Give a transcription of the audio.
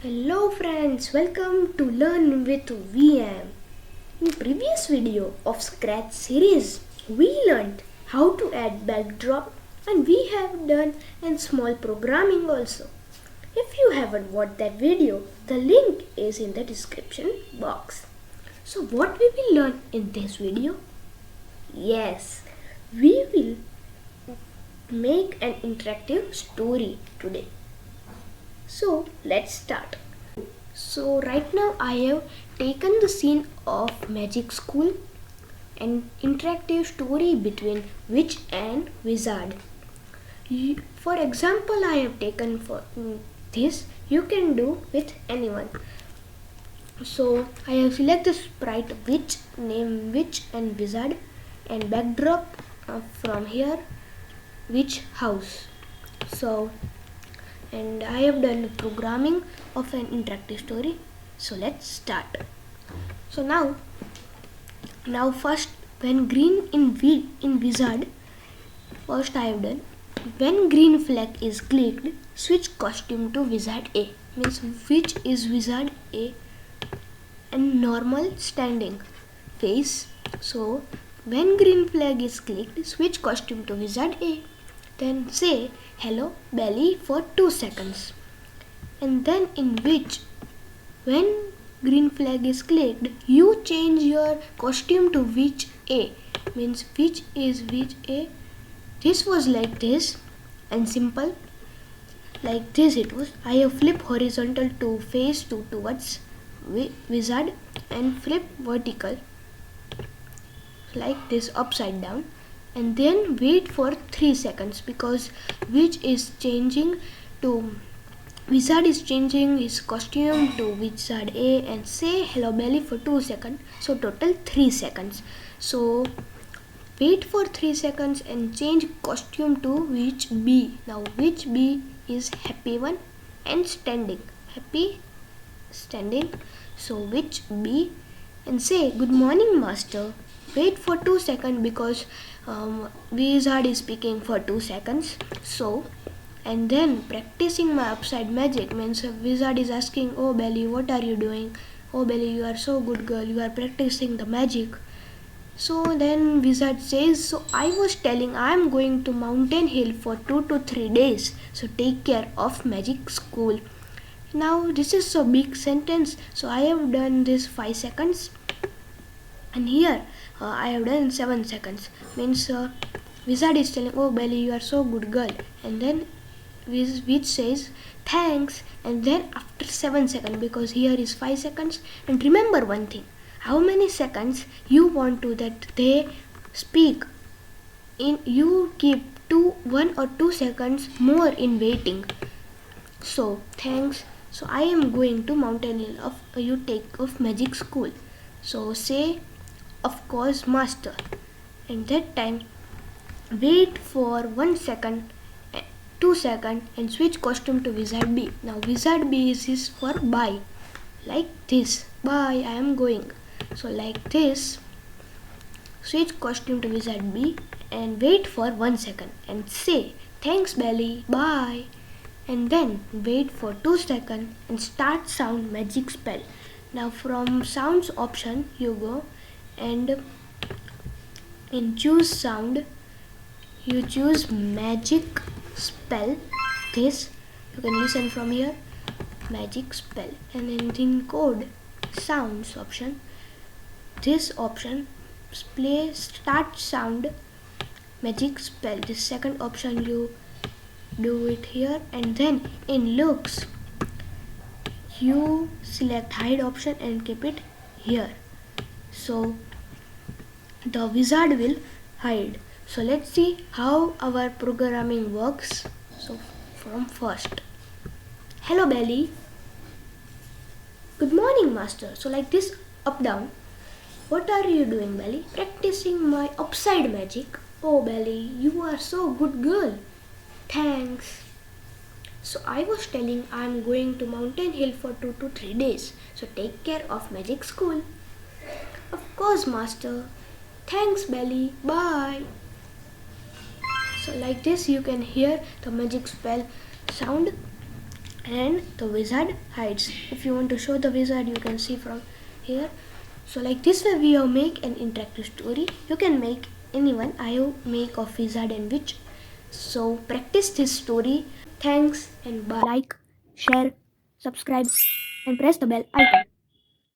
Hello friends, welcome to Learn with VM. In previous video of Scratch series, we learned how to add backdrop and we have done in small programming also. If you haven't watched that video, the link is in the description box. So what we will learn in this video? Yes, we will make an interactive story today. So let's start. So right now I have taken the scene of magic school, an interactive story between witch and wizard. For example, I have taken for this. You can do with anyone. So I have selected sprite witch, name witch and wizard, and backdrop from here witch house. So and I have done programming of an interactive story. So let's start. So now first when green in wizard, first I have done when green flag is clicked, switch costume to wizard A. Means which is wizard A and normal standing face. So when green flag is clicked, switch costume to wizard A. Then say hello belly for 2 seconds. And then in which when green flag is clicked, you change your costume to witch A. Means which is witch A. This was like this and simple. Like this it was. I have flip horizontal to face towards wizard and flip vertical like this upside down. And then wait for 3 seconds because witch is changing to wizard is changing his costume to wizard A and say hello belly for 2 seconds. So total 3 seconds. So wait for 3 seconds and change costume to witch B. Now witch B is happy one and standing. Happy standing. So witch B and say good morning master. Wait for 2 seconds because wizard is speaking for 2 seconds. So and then practicing my upside magic means wizard is asking, oh belly, what are you doing? Oh belly, you are so good girl, you are practicing the magic. So then wizard says, so I was telling I am going to Mountain Hill for 2 to 3 days. So take care of magic school. Now this is a big sentence. So I have done this 5 seconds. And here I have done 7 seconds. Means wizard is telling, oh belly, you are so good girl. And then witch says thanks. And then after 7 seconds, because here is 5 seconds. And remember one thing, how many seconds you want to that they speak. You keep 1 or 2 seconds more in waiting. So thanks. So I am going to Mountain Hill of you take of magic school. So say of course master. And that time wait for 1 second, 2 seconds and switch costume to wizard B. Now wizard B is for bye. Like this. Bye, I am going. So like this. Switch costume to wizard B and wait for 1 second and say thanks belly, bye. And then wait for 2 seconds and start sound magic spell. Now from sounds option you go and in choose sound you choose magic spell. This you can listen from here, magic spell. And in code sounds option, this option play start sound magic spell. This second option you do it here. And then in looks you select hide option and keep it here. So the wizard will hide. So let's see how our programming works. So from first, hello belly, good morning master. So like this up down. What are you doing belly? Practicing my upside magic. Oh belly, you are so good girl. Thanks. So I was telling I am going to Mountain Hill for 2 to 3 days. So take care of magic school. Of course master. Thanks belly, bye. So like this you can hear the magic spell sound and the wizard hides. If you want to show the wizard, you can see from here. So like this way we have make an interactive story. You can make anyone. I have make of wizard and witch. So practice this story. Thanks and bye. Like, share, subscribe and press the bell icon.